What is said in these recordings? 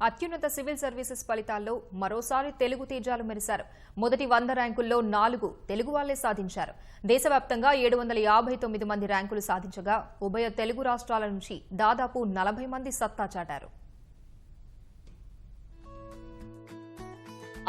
అత్యున్నత civil services ఫలితాల్లో మరోసారి తెలుగు తేజాలు మెరిశారు. మొదటి 100 ర్యాంకుల్లో 4 తెలుగు వాళ్లే సాధించారు. దేశవ్యాప్తంగా 759 మంది ర్యాంకులు సాధించగా ఉభయ తెలుగు రాష్ట్రాల నుంచి దాదాపు 40 మంది సత్తా చాటారు.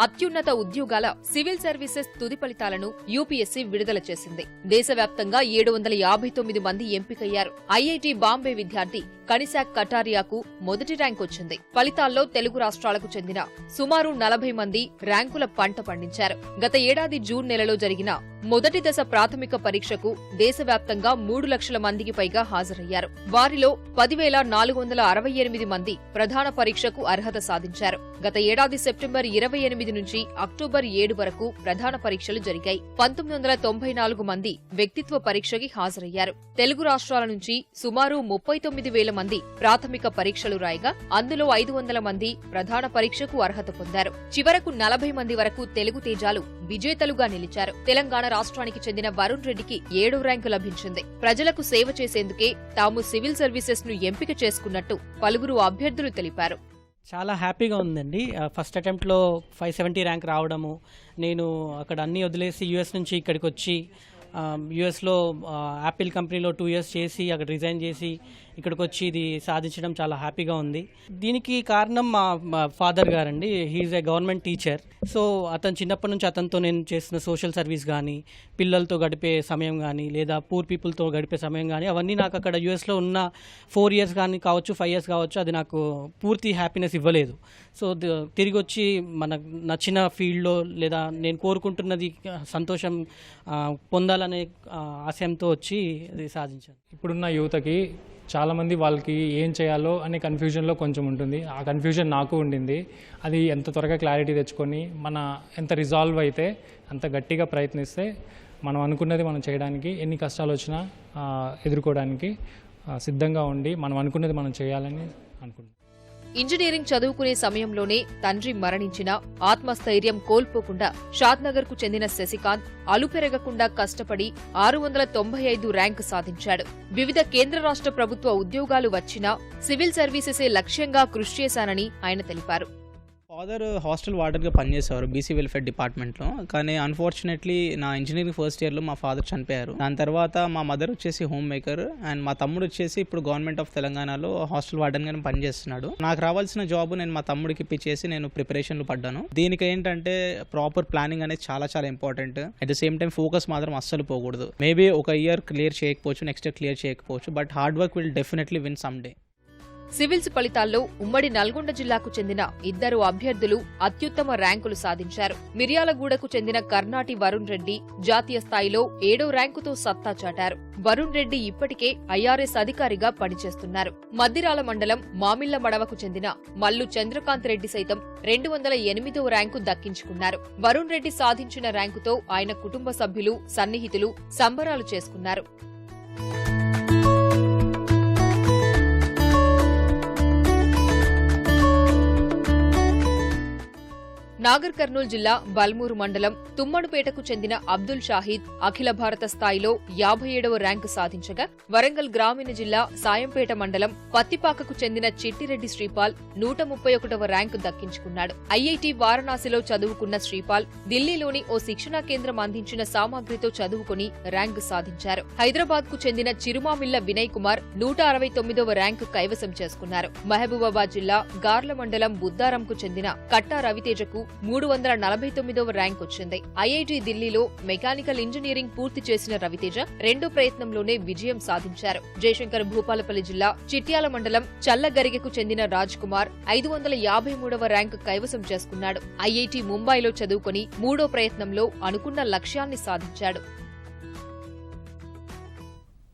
అత్యున్నత ఉద్యోగాల సివిల్ సర్వీసెస్ తుది ఫలితాలను యూపీఎస్సీ విడుదల చేసింది. దేశవ్యాప్తంగా 759 మంది ఎంపికయ్యారు. ఐఐటీ బాంబే విద్యార్థి కనిశాక్ కటారియాకు మొదటి ర్యాంక్ వచ్చింది. ఫలితాల్లో తెలుగు రాష్ట్రాలకు చెందిన సుమారు 40 మంది ర్యాంకుల పంట పండించారు. గత ఏడాది జూన్ నెలలో జరిగిన మొదటి దశ ప్రాథమిక పరీక్షకు దేశవ్యాప్తంగా 3 లక్షల మందికి పైగా హాజరయ్యారు. వారిలో 10,468 మంది ప్రధాన పరీక్షకు అర్హత సాధించారు. గత ఏడాది సెప్టెంబర్ 28 నుంచి అక్టోబర్ 7 వరకు ప్రధాన పరీక్షలు జరిగాయి. 1994 మంది వ్యక్తిత్వ పరీక్షకి హాజరయ్యారు. తెలుగు రాష్ట్రాల నుంచి సుమారు 39,000 మంది ప్రాథమిక పరీక్షలు రాయగా అందులో 500 మంది ప్రధాన పరీక్షకు అర్హత పొందారు. చివరకు 40 మంది వరకు తెలుగు తేజాలు విజేతలుగా నిలిచారు. తెలంగాణ రాష్ట్రానికి చెందిన వరుణ్ రెడ్డికి 7వ ర్యాంకు లభించింది. ప్రజలకు సేవ చేసేందుకే తాము సివిల్ సర్వీసెస్ ను ఎంపిక చేసుకున్నట్టు పలువురు అభ్యర్థులు తెలిపారు. చాలా హ్యాపీగా ఉందండి. ఫస్ట్ అటెంప్ట్లో 570 ర్యాంక్ రావడము, నేను అక్కడ అన్నీ వదిలేసి యూఎస్ నుంచి ఇక్కడికి వచ్చి యూఎస్లో యాపిల్ కంపెనీలో 2 years చేసి అక్కడ రిజైన్ చేసి ఇక్కడికి వచ్చి ఇది సాధించడం చాలా హ్యాపీగా ఉంది. దీనికి కారణం మా ఫాదర్ గారండి. హీఈస్ ఏ గవర్నమెంట్ టీచర్. సో అతను చిన్నప్పటి నుంచి అతనితో నేను చేసిన సోషల్ సర్వీస్ కానీ, పిల్లలతో గడిపే సమయం కానీ, లేదా పూర్ పీపుల్తో గడిపే సమయం కానీ, అవన్నీ నాకు అక్కడ యూఎస్లో ఉన్న 4 years కానీ కావచ్చు, 5 years కావచ్చు, అది నాకు పూర్తి హ్యాపీనెస్ ఇవ్వలేదు. సో తిరిగి వచ్చి మనకు నచ్చిన ఫీల్డ్లో లేదా నేను కోరుకుంటున్నది సంతోషం పొందాలనే ఆశయంతో వచ్చి అది సాధించాను. ఇప్పుడున్న యువతకి చాలామంది వాళ్ళకి ఏం చేయాలో అనే కన్ఫ్యూజన్లో కొంచెం ఉంటుంది. ఆ కన్ఫ్యూజన్ నాకు ఉండింది. అది ఎంత త్వరగా క్లారిటీ తెచ్చుకొని ఎంత రిజాల్వ్ అయితే అంత గట్టిగా ప్రయత్నిస్తే మనం అనుకున్నది మనం చేయడానికి, ఎన్ని కష్టాలు వచ్చినా ఎదుర్కోవడానికి సిద్ధంగా ఉండి మనం అనుకున్నది మనం చేయాలని అనుకుంటున్నాం. ఇంజనీరింగ్ చదువుకునే సమయంలోనే తండ్రి మరణించిన ఆత్మస్థైర్యం కోల్పోకుండా షాద్నగర్ కు చెందిన శశికాంత్ అలుపెరగకుండా కష్టపడి 695 ర్యాంకు సాధించాడు. వివిధ కేంద్ర రాష్ట్ర ప్రభుత్వ ఉద్యోగాలు వచ్చినా సివిల్ సర్వీసెసే లక్ష్యంగా కృషి చేశానని ఆయన తెలిపారు. ఫాదర్ హాస్టల్ వార్డర్గా పనిచేసేవారు బీసీ వెల్ఫేర్ డిపార్ట్మెంట్లో. కానీ అన్ఫార్చునేట్లీ నా ఇంజనీరింగ్ ఫస్ట్ ఇయర్లో మా ఫాదర్ చనిపోయారు. దాని తర్వాత మా మదర్ వచ్చేసి హోమ్ మేకర్ అండ్ మా తమ్ముడు వచ్చేసి ఇప్పుడు గవర్నమెంట్ ఆఫ్ తెలంగాణలో హాస్టల్ వార్డన్గానే పనిచేస్తున్నాడు. నాకు రావాల్సిన జాబ్ నేను మా తమ్ముడికి ఇప్పించేసి నేను ప్రిపరేషన్లు పడ్డాను. దీనికి ఏంటంటే ప్రాపర్ ప్లానింగ్ అనేది చాలా చాలా important. At the same time focus మాత్రం అస్సలు పోకూడదు. మేబీ ఒక ఇయర్ క్లియర్ చేయకపోవచ్చు, నెక్స్ట్ ఇయర్ క్లియర్ చేయకపోవచ్చు, but hard work will definitely been some day. Civils ఫలితాల్లో ఉమ్మడి నల్గొండ జిల్లాకు చెందిన 2 అభ్యర్థులు అత్యుత్తమ ర్యాంకులు సాధించారు. మిర్యాలగూడకు చెందిన కర్నాటి వరుణ్ రెడ్డి జాతీయ స్థాయిలో 7వ ర్యాంకుతో సత్తా చాటారు. వరుణ్ రెడ్డి ఇప్పటికే ఐఆర్ఎస్ అధికారిగా పనిచేస్తున్నారు. మద్దిరాల మండలం మామిళ్ల మడవకు చెందిన మల్లు చంద్రకాంత్ రెడ్డి సైతం 208వ ర్యాంకు దక్కించుకున్నారు. వరుణ్ రెడ్డి సాధించిన ర్యాంకుతో ఆయన కుటుంబ సభ్యులు, సన్నిహితులు సంబరాలు చేసుకున్నారు. నాగర్ కర్నూల్ జిల్లా బల్మూరు మండలం తుమ్మడుపేటకు చెందిన అబ్దుల్ షాహీద్ అఖిల భారత స్థాయిలో 57వ ర్యాంకు సాధించగా, వరంగల్ గ్రామీణ జిల్లా సాయంపేట మండలం పత్తిపాకకు చెందిన చిట్టిరెడ్డి శ్రీపాల్ 131వ ర్యాంకు దక్కించుకున్నాడు. ఐఐటీ వారణాసిలో చదువుకున్న శ్రీపాల్ ఢిల్లీలోని ఓ శిక్షణా కేంద్రం అందించిన సామాగ్రితో చదువుకుని ర్యాంకు సాధించారు. హైదరాబాద్ కు చెందిన చిరుమామిళ్ల వినయ్ కుమార్ 169వ ర్యాంకు కైవసం చేసుకున్నారు. మహబూబాబాద్ జిల్లా గార్ల మండలం బుద్దారంకు చెందిన కట్టా రవితేజకు 349వ ర్యాంక్ వచ్చింది. ఐఐటీ ఢిల్లీలో మెకానికల్ ఇంజనీరింగ్ పూర్తి చేసిన రవితేజ 2వ ప్రయత్నంలోనే విజయం సాధించారు. జయశంకర్ భూపాలపల్లి జిల్లా చిట్యాల మండలం చల్లగరిగెకు చెందిన రాజ్ కుమార్ 553వ ర్యాంకు కైవసం చేసుకున్నాడు. ఐఐటీ ముంబైలో చదువుకుని 3వ ప్రయత్నంలో అనుకున్న లక్ష్యాన్ని సాధించాడు.